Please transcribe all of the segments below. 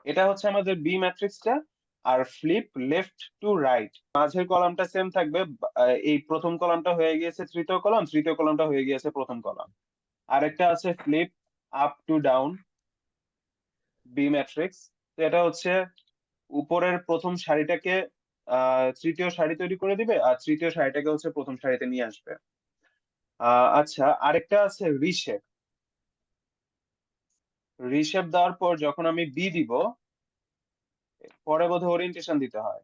এটা হচ্ছে আমাদের বি ম্যাট্রিক্সটা। আর ফ্লিপ লেফট টু রাইট, মাঝের কলামটা সেম থাকবে। এই প্রথম কলামটা হয়ে গিয়েছে তৃতীয় কলাম, তৃতীয় কলামটা হয়ে গিয়েছে প্রথম কলাম। আরেকটা আছে flip up to down B matrix. তো এটা হচ্ছে উপরের প্রথম সারিটাকে তৃতীয় সারি তৈরি করে দিবে, আর তৃতীয় সারিটাকে হচ্ছে প্রথম সারিতে নিয়ে আসবে। আচ্ছা, আরেকটা আছে রিশেপ। রিশেপ দেওয়ার পর যখন আমি বি দিব, পরে বোধহয় ওরিয়েন্টেশন দিতে হয়।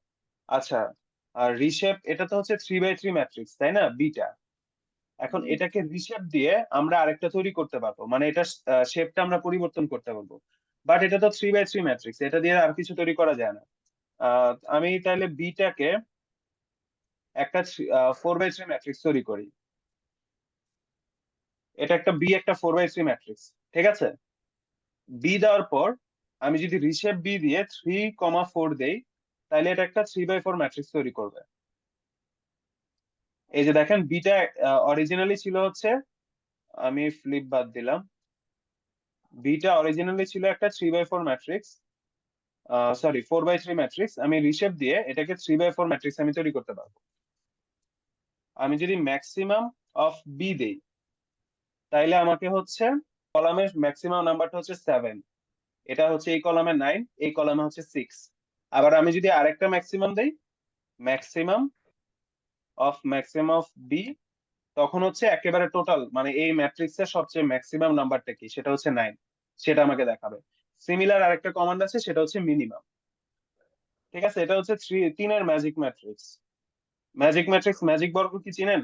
আচ্ছা, আর রিশেপ এটা তো হচ্ছে 3x3 ম্যাট্রিক্স, তাই না, বিটা। এখন এটাকে রিশেপ দিয়ে আমরা আরেকটা তৈরি করতে পারবো, মানে এটা শেপটা আমরা পরিবর্তন করতে পারবো। বাট এটা তো 3x3 ম্যাট্রিক্স, এটা দিয়ে আর কিছু তৈরি করা যায় না। আমি তাহলে বিটাকে একটা 4x3 ম্যাট্রিক্স তৈরি করি। এটা একটা বি, একটা 4x3 ম্যাট্রিক্স, ঠিক আছে। বি দেওয়ার পর আমি যদি রিশেপ বি দিয়ে 3,4 দেই, তাহলে এটা একটা 3/4 ম্যাট্রিক্স তৈরি করবে। এই যে দেখেন, বিটা অরিজিনালি ছিল হচ্ছে, আমি ফ্লিপ বাদ দিলাম, বিটা অরিজিনালি ছিল একটা 3/4 ম্যাট্রিক্স, সরি 4/3 ম্যাট্রিক্স। আমি রিশেপ দিয়ে এটাকে 3/4 ম্যাট্রিক্স আমি তৈরি করতে পারবো। আমি যদি ম্যাক্সিমাম অফ বি দেই, তাইলে আমাকে হচ্ছে কলামের ম্যাক্সিমাম নাম্বারটা হচ্ছে 7, এটা হচ্ছে এই কলামে 9, এই কলামে হচ্ছে 6। আবার আমি যদি আরেকটা ম্যাক্সিমাম দেই, ম্যাক্সিমাম অফ বি, তখন হচ্ছে একেবারে টোটাল, মানে এই ম্যাট্রিক্সের সবচেয়ে ম্যাক্সিমাম নাম্বারটা কি, সেটা হচ্ছে 9, সেটা আমাকে দেখাবে। সিমিলার আরেকটা কমান্ড আছে, সেটা হচ্ছে মিনিমাম। ঠিক আছে, এটা হচ্ছে তিনের magic matrix. Magic matrix, magic বর্গ কি চিনেন?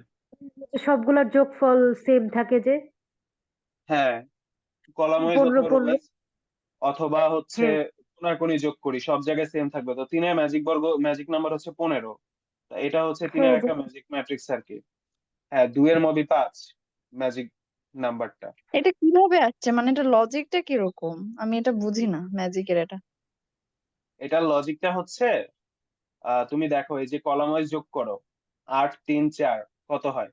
সবগুলার যোগফল সেম থাকে যে হ্যাঁ, কলাম ওয়াইজ 15 অথবা রো করলে। ওয়াইজ, অথবা হচ্ছে হ্যাঁ। কোনাকুনি যোগ করি, সব জায়গায় সেম থাকবে। তো তিনের ম্যাজিক বর্গ, ম্যাজিক নাম্বার হচ্ছে 15। তা এটা হচ্ছে তিনের হ্যাঁ যে একটা ম্যাজিক ম্যাট্রিক্স আর কি। হ্যাঁ, 2 এর মধ্যে 5 ম্যাজিক নাম্বারটা। এটা কিভাবে আসছে, মানে এটা লজিকটা কিরকম? আমি এটা বুঝি না ম্যাজিকের এটা। এটার লজিকটা হচ্ছে, তুমি দেখো, এই যে কলাম ওয়াইজ যোগ করো, 8 3 4 কত হয়,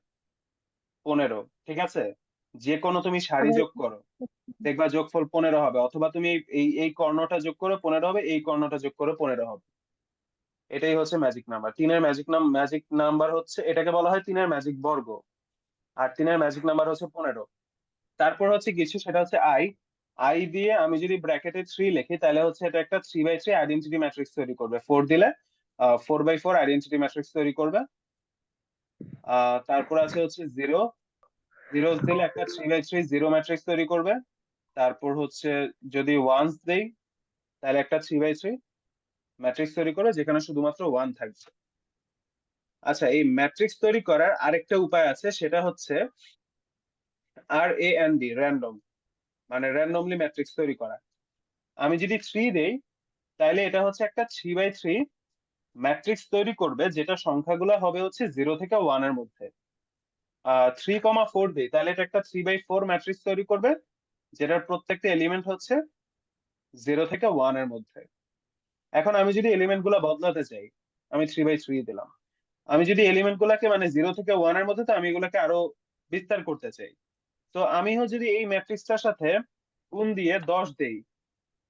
15, ঠিক আছে। যে কোনো তুমি সারি আবার যোগ করো, দেখবা যোগফল 15 হবে। অথবা তুমি এই এই কর্ণটা যোগ করে 15 হবে, এই কর্ণটা যোগ করে 15 হবে। এটাই হচ্ছে ম্যাজিক নাম্বার। তিনের ম্যাজিক নাম্বার হচ্ছে, এটাকে বলা হয় তিনের ম্যাজিক বর্গ। আর তিনের ম্যাজিক নাম্বার হচ্ছে 15। তারপর হচ্ছে কিছু, সেটা হচ্ছে আই। আই দিয়ে আমি যদি ব্র্যাকেটে 3 লিখি, তাহলে হচ্ছে এটা একটা 3/3 আইডেন্টিটি ম্যাট্রিক্স তৈরি করবে। 4 দিলে 4/4 আইডেন্টিটি ম্যাট্রিক্স তৈরি করবে। তারপর আছে হচ্ছে জিরো। জিরো দিলে একটা 3/3 জিরো ম্যাট্রিক্স তৈরি করবে। তারপর হচ্ছে যদি ওয়ান্স দেই, তাহলে একটা 3/3 ম্যাট্রিক্স তৈরি করে, যেখানে শুধুমাত্র ওয়ান থাকবে। আচ্ছা, এই ম্যাট্রিক্স তৈরি করার আরেকটা উপায় আছে, সেটা হচ্ছে RAND, র্যান্ডম, মানে র্যান্ডমলি ম্যাট্রিক্স তৈরি করা। আমি যদি 3 দেই, তাহলে এটা হচ্ছে একটা 3/3 ম্যাট্রিক্স তৈরি করবে, যেটা সংখ্যাগুলো হবে হচ্ছে 0 থেকে 1 এর মধ্যে। 3,4 দিই, তাহলে এটা একটা 3/4 ম্যাট্রিক্স তৈরি করবে, যেটার প্রত্যেকটা এলিমেন্ট হচ্ছে 0 থেকে 1 এর মধ্যে। এখন আমি যদি এলিমেন্ট গুলা বদলাতে চাই, আমি 3/3 দিলাম। আমি যদি এলিমেন্ট গুলাকে, মানে 0 থেকে 1 এর মধ্যে, তো আমি এগুলাকে আরো বিস্তার করতে চাই। তো আমি যদি এই ম্যাট্রিক্সটার সাথে গুণ দিয়ে 10 দেই,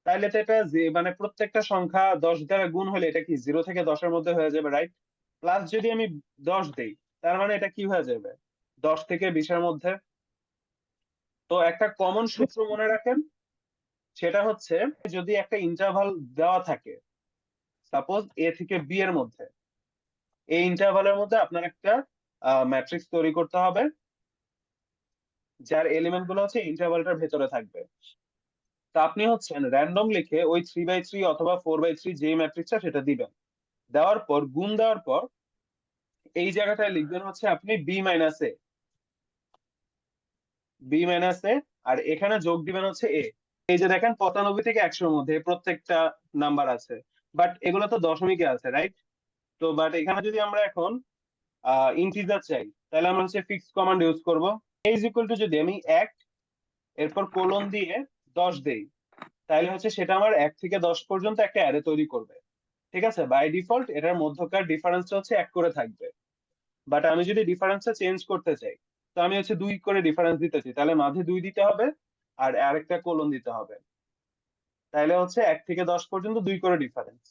তাহলে তো এটা মানে প্রত্যেকটা সংখ্যা 10 দ্বারা গুণ হলে এটা কি 0 থেকে 10 এর মধ্যে হয়ে যাবে, রাইট? প্লাস যদি আমি 10 দেই, তার মানে এটা কি হয়ে যাবে, 10 থেকে 20 এর মধ্যে। তো একটা কমন সূত্র মনে রাখেন, সেটা হচ্ছে, যদি একটা ইন্টারভাল দেওয়া থাকে, সাপোজ A থেকে B এর মধ্যে, এই ইন্টারভালের মধ্যে আপনার একটা ম্যাট্রিক্স তৈরি করতে হবে, যার এলিমেন্ট গুলো হচ্ছে ইন্টারভালটার ভেতরে থাকবে। তা আপনি হচ্ছেন র্যান্ডম লিখে ওই 3/3 অথবা 4/3 যেই ম্যাট্রিক্সটা, সেটা দিবেন। দেওয়ার পর, গুণ দেওয়ার পর, এই জায়গাটায় লিখবেন হচ্ছে আপনি B-A, আর এখানে যোগ দিবেন হচ্ছে A। এই যে দেখেন, 95 থেকে 100 এর মধ্যে প্রত্যেকটা নাম্বার আছে, বাট এগুলো তো দশমিকে আছে, রাইট? তো বাট এখানে যদি আমরা এখন ইন্টিজার চাই, তাহলে আমরা হচ্ছে ফিক্স কমান্ড ইউজ করব। ইজ ইকুয়াল টু, যদি আমি 1 এরপর কোলন দিয়ে 10 দেই, তাহলে হচ্ছে সেটা আমার 1 থেকে 10 পর্যন্ত একটা অ্যারে তৈরি করবে। ঠিক আছে, বাই ডিফল্ট এটার মধ্যকার ডিফারেন্সটা হচ্ছে 1 করে থাকবে। বাট আমি যদি ডিফারেন্সটা চেঞ্জ করতে চাই, তো আমি হচ্ছে 2 করে ডিফারেন্স দিতে চাই, তাহলে মাঝে 2 দিতে হবে, আর আরেকটা কোলন দিতে হবে। তাইলে হচ্ছে 1 থেকে 10 পর্যন্ত 2 করে ডিফারেন্স।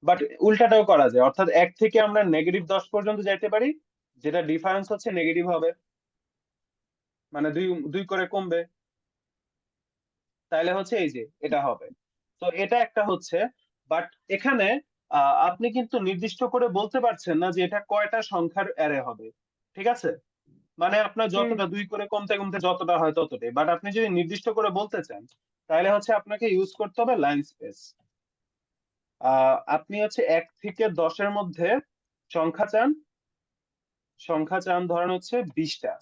বাট উল্টাটাও করা যায়, অর্থাৎ 1 থেকে আমরা -10 পর্যন্ত যাইতে পারি, যেটা ডিফারেন্স হচ্ছে নেগেটিভ হবে, মানে 2 করে কমবে। তাইলে হচ্ছে এই যে এটা হবে। তো এটা একটা হচ্ছে। বাট এখানে আপনি কিন্তু নির্দিষ্ট করে বলতে পারছেন না যে এটা কয়টা সংখ্যার অ্যারে হবে, ঠিক আছে? মানে আপনার যতটা 2 করে কমতে কমতে যতটা হয় ততটাই। বাট আপনি যদি নির্দিষ্ট করে বলতে চান, তাহলে হচ্ছে আপনাকে ইউজ করতে হবে লাইন স্পেস। আপনি হচ্ছে 1 থেকে 10 এর মধ্যে সংখ্যা চান, ধরেন হচ্ছে 20টা।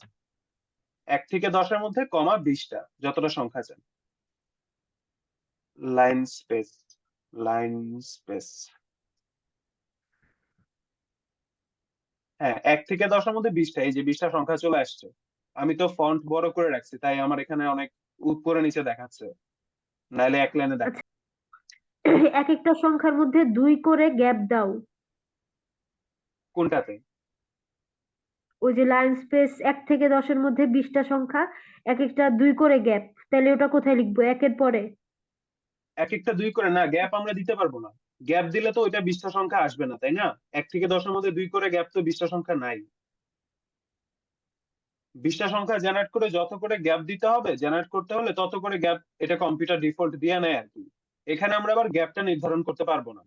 1 থেকে 10 এর মধ্যে কমা 20টা, যতটা সংখ্যা চান। Line space, line space. হ্যাঁ, 1 থেকে 10 এর মধ্যে 20টা, এই যে 20টা সংখ্যা চলে আসছে। আমি তো ফন্ট বড় করে রাখছি, তাই আমার এখানে অনেক উপরে নিচে দেখাচ্ছে, নাইলে এক লাইনে দেখা। আচ্ছা, এক একটা সংখ্যার মধ্যে 2 করে গ্যাপ দাও। কোনটাতে? ওই যে লাইন স্পেস 1 থেকে 10 এর মধ্যে 20টা সংখ্যা, এক একটা 2 করে গ্যাপ, তাহলে ওটা কোথায় লিখবো, একের পরে? এক একটা 2 করে না, গ্যাপ আমরা দিতে পারবো না। গ্যাপ দিলে তো ওইটা 20টা সংখ্যা আসবে না, তাই না? 1 থেকে 10 এর মধ্যে 2 করে গ্যাপ তো 20টা সংখ্যা নাই। 20টা সংখ্যা জেনারেট করে যত করে গ্যাপ দিতে হবে, জেনারেট করতে হলে তত করে গ্যাপ এটা কম্পিউটার ডিফল্ট দিয়ে নেয় আর কি। এখানে আমরা আবার গ্যাপটা নির্ধারণ করতে পারবো না,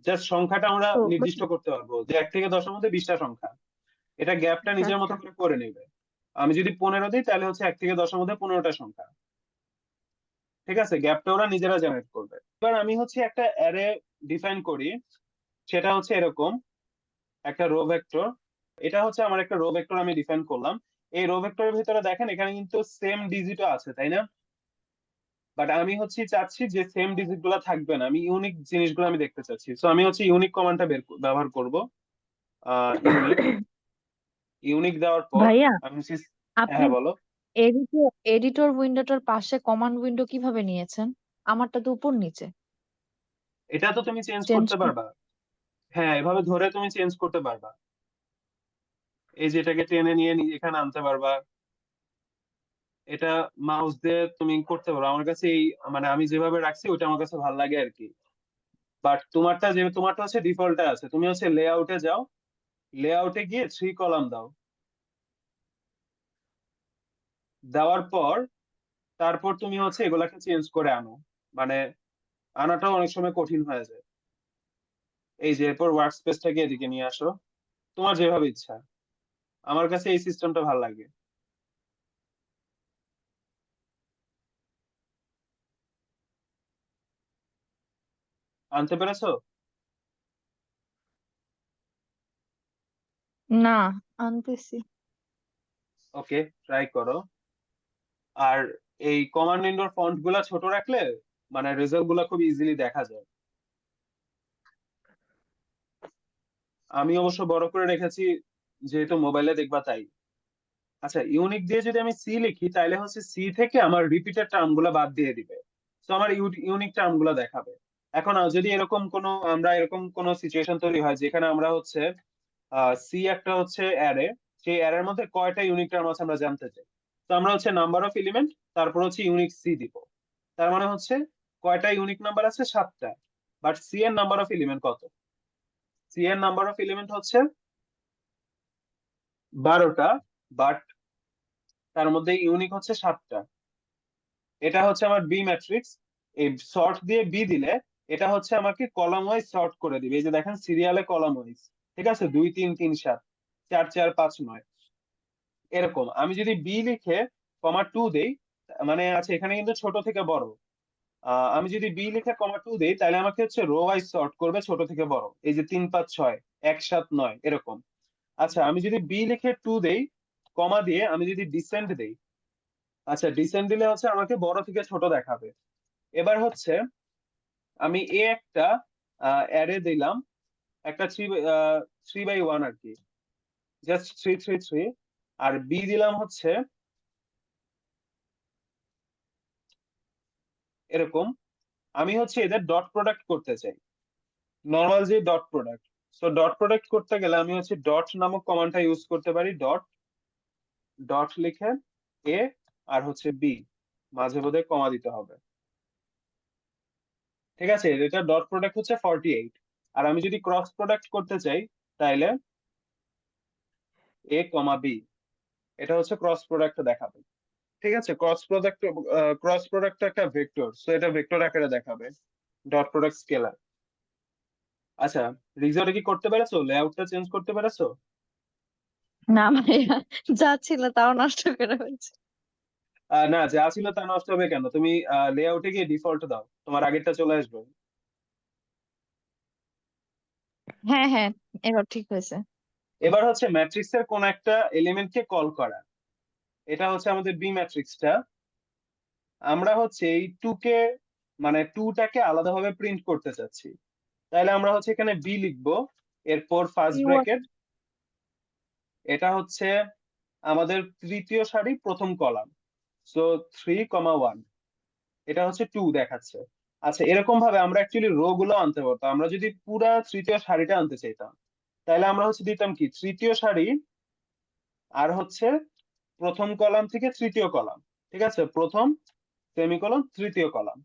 জাস্ট সংখ্যাটা আমরা ও নির্দিষ্ট করতে পারবো যে 1 থেকে 10 এর মধ্যে 20টা সংখ্যা। এটা গ্যাপটা আচ্ছা নিজের আচ্ছা। মতো করে নেবে। আমি যদি 15 দিই, তাহলে হচ্ছে 1 থেকে 10 এর মধ্যে 15টা সংখ্যা। ঠিক আছে, গ্যাপটা ওরা নিজেরা জেনারেট করবে। এবার আমি হচ্ছে একটা অ্যারে ডিফাইন করি, সেটা হচ্ছে এরকম একটা রো ভেক্টর। এটা হচ্ছে আমার একটা রো ভেক্টর আমি ডিফাইন করলাম। এই রো ভেক্টরের ভিতরে দেখেন এখানে কিন্তু সেম ডিজিটও আছে, তাই না? বাট আমি হচ্ছে চাচ্ছি যে সেম ডিজিট গুলা থাকবে না, আমি ইউনিক জিনিসগুলো আমি দেখতে চাচ্ছি। সো আমি হচ্ছে ইউনিক কমান্ডটা ব্যবহার করব। ইউনিক, ইউনিক দেওয়ার পর ভাইয়া, আমি হচ্ছে। হ্যাঁ আপনি হ্যাঁ, বলো। এডিটর উইন্ডোটার পাশে কমান্ড উইন্ডো কিভাবে নিয়েছেন? আমারটা তো উপর নিচে। এটা তো তুমি চেঞ্জ চেঞ্জ। করতে পারবা। হ্যাঁ, এভাবে ধরে তুমি চেঞ্জ করতে পারবা। এই যে এটাকে টেনে নিয়ে এখানে আনতে পারবা। এটা মাউস দিয়ে তুমি করতে পারো। আমার কাছে এই, মানে আমি যেভাবে রাখছি ওটা আমার কাছে ভালো লাগে আর কি। বাট তোমারটা হচ্ছে ডিফল্টে আছে, তুমি হচ্ছে লেআউটে যাও, লেআউটে গিয়ে 3 কলাম দাও। দেওয়ার পর তারপর তুমি হচ্ছে এগুলাকে চেঞ্জ করে আনো। মানে আনাটাও অনেক সময় কঠিন হয়ে যায়। এই যে এরপর ওয়ার্ক স্পেসটাকে এদিকে নিয়ে আসো, তোমার যেভাবে ইচ্ছা। আমার কাছে এই সিস্টেমটা ভালো লাগে। আনতে পেরেছো? না, আনতেছি। ওকে, ট্রাই করো। আর এই কমান্ড উইন্ডোর ফন্ট গুলা ছোট রাখলে মানে রেজাল্ট গুলা খুব ইজিলি দেখা যায়। আমি অবশ্য বড় করে রেখেছি, যেহেতু মোবাইলে দেখবা তাই। আচ্ছা, ইউনিক দিয়ে যদি আমি সি লিখি, তাহলে হচ্ছে সি থেকে আমার রিপিটেড টার্ম গুলা বাদ দিয়ে দিবে। তো আমার ইউনিক টার্ম গুলা দেখাবে। এখন যদি আমরা এরকম কোনো সিচুয়েশন তৈরি হয় যেখানে আমরা হচ্ছে সি একটা হচ্ছে অ্যারে, সেই অ্যারের মধ্যে কয়টা ইউনিক টার্ম আছে আমরা জানতে চাই। তো আমরা হচ্ছে নাম্বার অফ এলিমেন্ট, তারপর হচ্ছে ইউনিক সি দিব। তার মানে হচ্ছে কয়টা ইউনিক নাম্বার আছে, 7টা। বাট সি এর নাম্বার অফ এলিমেন্ট কত? সি এর নাম্বার অফ এলিমেন্ট হচ্ছে 12টা। বাট তার মধ্যে ইউনিক হচ্ছে 7টা। এটা হচ্ছে আমার বি ম্যাট্রিক্স। এই সর্ট দিয়ে বি দিলে এটা হচ্ছে আমাকে কলাম ওয়াইজ সর্ট করে দিবে। এই যে দেখেন সিরিয়ালে কলাম ওয়াইজ, ঠিক আছে, 2 3 3 7, 4 4 5 9 এরকম। আমি যদি বি লিখে কমা 2 দেই, মানে আছে এখানে কিন্তু ছোট থেকে বড়। আমি যদি বি লিখে কমা 2 দেই, তাহলে আমাকে হচ্ছে রো ওয়াইজ সর্ট করবে ছোট থেকে বড়। এই যে 3 5 6, 1 7 9 এরকম। আচ্ছা, আমি যদি বি লিখে 2 দেই, কমা দিয়ে আমি যদি ডিসেন্ট দেই, আচ্ছা ডিসেন্ট দিলে হচ্ছে আমাকে বড় থেকে ছোট দেখাবে। এবার হচ্ছে আমি এ একটা অ্যারে দিলাম, একটা 3 by 1 আর কি, জাস্ট 3 3 3। আর বি দিলাম হচ্ছে এরকম। আমি হচ্ছে এদের ডট প্রোডাক্ট করতে চাই, নর্মাল যে dot product. So dot product করতে গেলে আমি হচ্ছে ডট নামক কমান্ডটা ইউজ করতে পারি। ডট, ডট লিখে এ আর হচ্ছে বি, মাঝে বোধহয় কমা দিতে হবে। ঠিক আছে, এটা ডট প্রোডাক্ট হচ্ছে 48। আর আমি যদি ক্রস প্রোডাক্ট করতে চাই তাহলে এ কমা বি, এটা হচ্ছে ক্রস প্রোডাক্ট দেখাবে। ঠিক আছে, ক্রস প্রোডাক্ট একটা ভেক্টর, সো এটা ভেক্টর আকারে দেখাবে, ডট প্রোডাক্ট স্কেলার। আচ্ছা, রিজোটা কি করতে পেরেছো, লেআউটটা চেঞ্জ করতে পেরেছো? না ভাইয়া, যা ছিল তাও নষ্ট করে ফেলছে। না, যা ছিল তা নষ্ট হবে কেন, তুমি লেআউটে গিয়ে ডিফল্ট দাও, তোমার আগেরটা চলে আসবে। হ্যাঁ হ্যাঁ, এবার ঠিক হয়েছে। এবার হচ্ছে ম্যাট্রিক্সের কোন একটা এলিমেন্টকে কল করা, এটা হচ্ছে আমাদের বি ম্যাট্রিক্সটা। আমরা হচ্ছে এই টুটাকে আলাদাভাবে প্রিন্ট করতে চাচ্ছি, তাহলে আমরা হচ্ছে এখানে বি লিখবো, এরপর ফার্স্ট ব্র্যাকেট, এটা হচ্ছে আমাদের তৃতীয় সারি প্রথম কলাম, সো 3,1, এটা হচ্ছে 2 দেখাচ্ছে। আচ্ছা, এরকম ভাবে আমরা অ্যাকচুয়ালি রো গুলো আনতে পারতাম, আমরা যদি পুরা তৃতীয় সারিটা আনতে চাইতাম তাহলে আমরা হচ্ছে দিতাম কি, তৃতীয় সারি আর হচ্ছে প্রথম কলাম থেকে তৃতীয় কলাম, ঠিক আছে, প্রথম সেমিকলন তৃতীয় কলাম,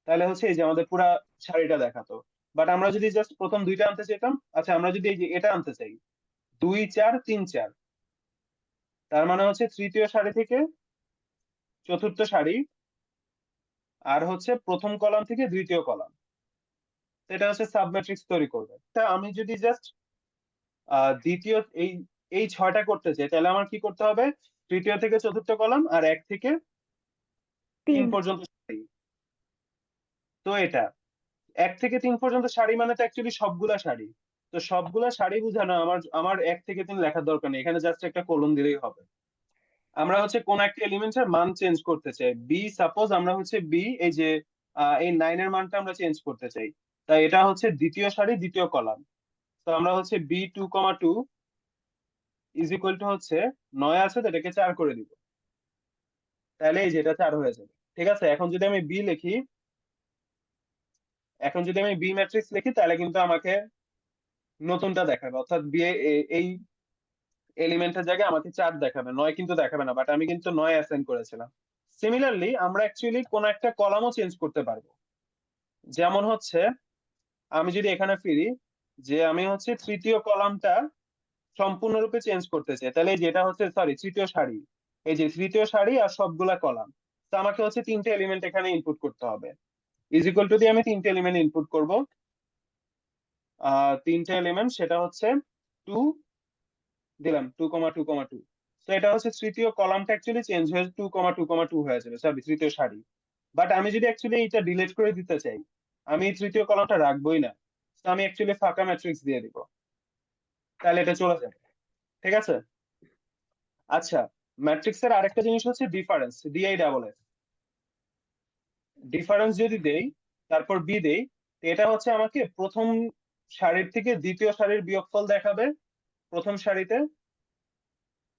তাহলে হচ্ছে এই যে আমাদের পুরা সারিটা দেখাতো। বাট আমরা যদি জাস্ট প্রথম দুইটা আনতে চাইতাম, আচ্ছা আমরা যদি এই যে এটা আনতে চাই 2 4 3 4, তার মানে হচ্ছে তৃতীয় সারি থেকে চতুর্থ সারি আর হচ্ছে প্রথম কলাম থেকে দ্বিতীয় কলাম, এটা হচ্ছে সাবম্যাট্রিক্স তৈরি করবে। তা আমি যদি জাস্ট দ্বিতীয় এই এই 6টা করতে চাই তাহলে আমার কি করতে হবে, তৃতীয় থেকে চতুর্থ কলাম আর 1 থেকে 3 তিন। পর্যন্ত সারি। তো এটা 1 থেকে 3 পর্যন্ত সারি মানে তো অ্যাকচুয়ালি সবগুলা সারি, তো সবগুলা সারি বোঝানো আমার আমার 1 থেকে 3 লেখার দরকার নেই, এখানে জাস্ট একটা কোলন দিলেই হবে। আমরা হচ্ছে কোন একটা এলিমেন্টের মান চেঞ্জ করতে চাই, বি সাপোজ আমরা হচ্ছে বি এই যে এই 9 এর মানটা আমরা চেঞ্জ করতে চাই, তাই এটা হচ্ছে দ্বিতীয় সারি দ্বিতীয় কলাম, তো আমরা হচ্ছে B2,2 ইজ ইকুয়াল টু হচ্ছে 9 আছে তো এটাকে 4 করে দিব, তাহলে এই যে এটা 4 হয়ে যাবে। ঠিক আছে, এখন যদি আমি বি ম্যাট্রিক্স লিখি তাহলে কিন্তু আমাকে নতুনটা দেখাবে, অর্থাৎ বি এই এলিমেন্টের জায়গায় আমাকে 4 দেখাবে, 9 কিন্তু দেখাবে না, বাট আমি কিন্তু 9 অ্যাসাইন করেছিলাম। সিমিলারলি আমরা অ্যাকচুয়ালি কোন একটা কলামও চেঞ্জ করতে পারবো, যেমন হচ্ছে আমি যদি এখানে ফিরি যে আমি হচ্ছে তৃতীয় কলামটা সম্পূর্ণরূপে চেঞ্জ করতে চাই, তাহলে এই যেটা হচ্ছে সরি তৃতীয় সারি, এই যে তৃতীয় সারি আর সবগুলা কলাম, তো আমাকে হচ্ছে 3টে এলিমেন্ট এখানে ইনপুট করতে হবে, ইজ ইকুয়াল টু দিয়ে আমি 3টে এলিমেন্ট ইনপুট করব। 3টে এলিমেন্ট সেটা হচ্ছে 2 দিলাম, 2,2,2, তো এটা হচ্ছে তৃতীয় কলামটা অ্যাকচুয়ালি চেঞ্জ হয়ে 2,2,2 হয়ে যাবে, সরি তৃতীয় সারি। বাট আমি যদি অ্যাকচুয়ালি এটা ডিলিট করে দিতে চাই, আমি এই তৃতীয় কলামটা রাখবোই না, তো আমি অ্যাকচুয়ালি ফাঁকা ম্যাট্রিক্স দিয়ে দিব, তাহলে এটা চলে যাবে। ঠিক আছে। আচ্ছা, ম্যাট্রিক্সের আরেকটা জিনিস হচ্ছে ডিফারেন্স, DI ডিফারেন্স যদি দেই তারপর বি দেই, তো এটা হচ্ছে আমাকে প্রথম সারির থেকে দ্বিতীয় সারির বিয়োগফল দেখাবে, প্রথম সারিতে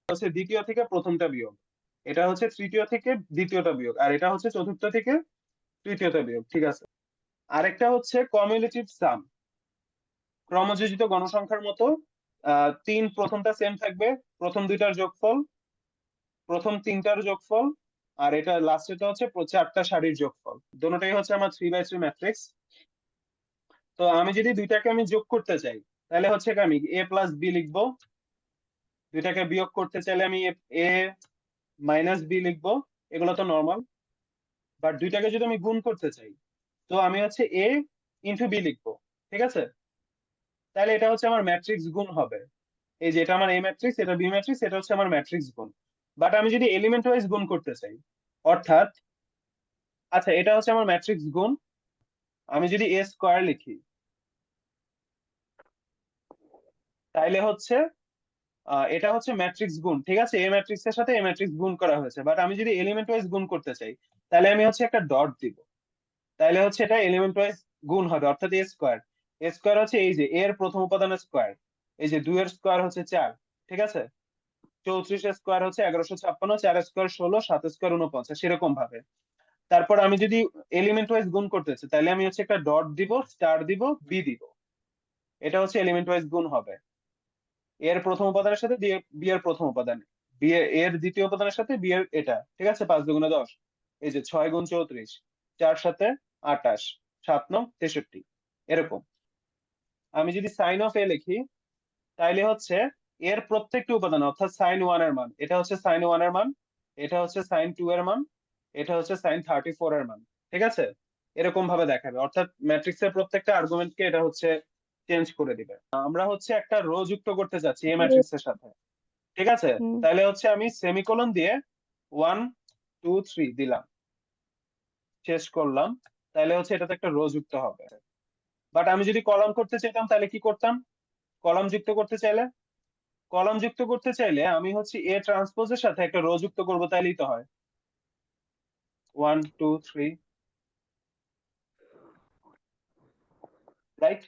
হচ্ছে দ্বিতীয় থেকে প্রথমটা বিয়োগ, এটা হচ্ছে তৃতীয় থেকে দ্বিতীয়টা বিয়োগ, আর এটা হচ্ছে চতুর্থ থেকে তৃতীয়টা বিয়োগ। ঠিক আছে, আরেকটা হচ্ছে কমিউলেটিভ সাম, ক্রমযোজিত গণসংখ্যার মতো 3 প্রথমটা সেম থাকবে, প্রথম দুইটার যোগফল, প্রথম 3টার যোগফল, আর এটা লাস্টেরটা হচ্ছে 4টা সারির যোগফল, দুটোটাই হচ্ছে আমার 3x3 ম্যাট্রিক্স। তো আমি যদি দুইটাকে আমি যোগ করতে চাই তাহলে হচ্ছে কি আমি a প্লাস বি লিখবো, দুইটাকে বিয়োগ করতে চাইলে আমি a মাইনাস বি লিখবো, এগুলো তো নর্মাল। বাট দুইটাকে যদি আমি গুণ করতে চাই তো আমি হচ্ছে a ইন্টু বি লিখবো। ঠিক আছে, তাহলে এটা হচ্ছে আমার ম্যাট্রিক্স গুণ হবে, এই যে এটা আমার এ ম্যাট্রিক্স, এটা বি ম্যাট্রিক্স, এটা হচ্ছে আমার ম্যাট্রিক্স গুণ। বাট আমি যদি এলিমেন্ট ওয়াইজ গুণ করতে চাই, অর্থাৎ আচ্ছা এটা হচ্ছে আমার ম্যাট্রিক্স গুণ, আমি যদি a স্কোয়ার লিখি তাইলে হচ্ছে এটা হচ্ছে ম্যাট্রিক্স গুণ। ঠিক আছে, এ ম্যাট্রিক্স এর সাথে এ ম্যাট্রিক্স গুণ করা হয়েছে, বাট আমি যদি এলিমেন্ট ওয়াইজ গুণ করতে চাই তাহলে আমি হচ্ছে একটা ডট দিব, তাহলে হচ্ছে এটা এলিমেন্ট ওয়াইজ গুণ হবে, অর্থাৎ এ স্কোয়ার। এ স্কোয়ার হচ্ছে এই যে এর প্রথম উপাদানের স্কোয়ার, এই যে 2 এর স্কোয়ার হচ্ছে 4, ঠিক আছে, 34 এর স্কোয়ার হচ্ছে 1156, 4 স্কোয়ার 16, 7 স্কোয়ার 49, সেরকম ভাবে। তারপর আমি যদি এলিমেন্ট ওয়াইজ গুণ করতে চাই তাহলে আমি হচ্ছে একটা ডট দিব, স্টার দিব, বি দিব, এটা হচ্ছে এলিমেন্ট ওয়াইজ গুণ হবে, এর প্রথম উপাদানের সাথে বি এর প্রথম উপাদান, এর দ্বিতীয় উপাদানের সাথে বি এর এটা। ঠিক আছে, 5 দুগুণে 10, এই যে 6 গুণ 34, 4 সাথে 28, 7 নং 63, এরকম। আমি যদি সাইন অফ এ লিখি তাইলে হচ্ছে এর প্রত্যেকটি উপাদান অর্থাৎ সাইন 1 এর মান, এটা হচ্ছে সাইন 1 এর মান, এটা হচ্ছে সাইন 2 এর মান, এটা হচ্ছে সাইন 34 এর মান, ঠিক আছে? এরকম ভাবে দেখাবে, অর্থাৎ ম্যাট্রিক্সের প্রত্যেকটা আর্গুমেন্টকে এটা হচ্ছে চেঞ্জ করে দিবে। আমরা হচ্ছে একটা রো যুক্ত করতে যাচ্ছি এই ম্যাট্রিক্সের সাথে, ঠিক আছে? হুম। তাহলে হচ্ছে আমি সেমিকোলন দিয়ে 1 2 3 দিলাম, শেষ করলাম, তাহলে হচ্ছে এটাতে একটা রো যুক্ত হবে। বাট আমি যদি কলাম করতে চাইতাম তাহলে কি করতাম? কলাম যুক্ত করতে চাইলে আমি হচ্ছে এ ট্রান্সপোজের সাথে একটা রো যুক্ত করবো, তাইলেই তো হয়। 1 2 3, রাইট?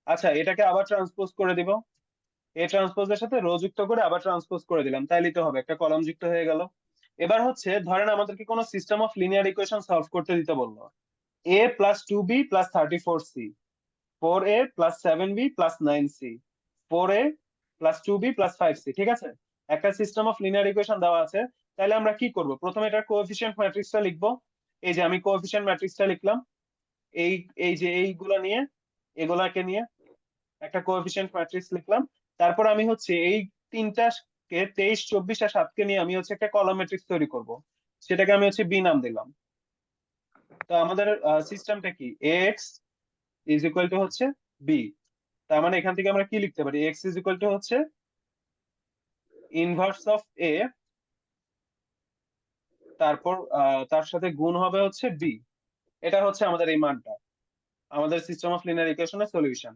আচ্ছা, এটাকে আবার ট্রান্সপোজ করে দিব, এ ট্রান্সপোজের সাথে রো যুক্ত করে আবার ট্রান্সপোজ করে দিলাম, তাইলেই তো হবে, একটা কলাম যুক্ত হয়ে গেল। এবার হচ্ছে ধরেন আমাদেরকে কোনো system of linear equation solve করতে দিতে বললো, a plus 2b plus 34c, 4a plus 7b plus 9c, 4a plus 2b plus 5c, ঠিক আছে? একটা সিস্টেম অফ লিনিয়ার ইকুয়েশন দেওয়া আছে। তাহলে আমরা কি করব? প্রথমে এটার কোএফিসিয়েন্ট ম্যাট্রিক্সটা লিখবো। এই যে আমি কোএফিসিয়েন্ট ম্যাট্রিক্সটা লিখলাম, এই এই যে এইগুলা নিয়ে, এগুলাকে নিয়ে একটা কোএফিসিয়েন্ট ম্যাট্রিক্স লিখলাম। তারপর আমি হচ্ছে এই তিনটাকে 23 24 আর 7 কে নিয়ে আমি হচ্ছে একটা কলাম ম্যাট্রিক্স তৈরি করব, সেটাকে আমি হচ্ছে বি নাম দিলাম। তো আমাদের সিস্টেমটা কি? এক্স ইজ ইকুয়াল টু হচ্ছে বি। তার মানে এখান থেকে আমরা কি লিখতে পারি? এক্স ইজ ইকুয়াল টু হচ্ছে ইনভার্স অফ এ, তারপর তার সাথে গুণ হবে হচ্ছে বি। এটা হচ্ছে আমাদের এই মানটা, আমাদের সিস্টেম অফ লিনিয়ার ইকুয়েশনের সলিউশন।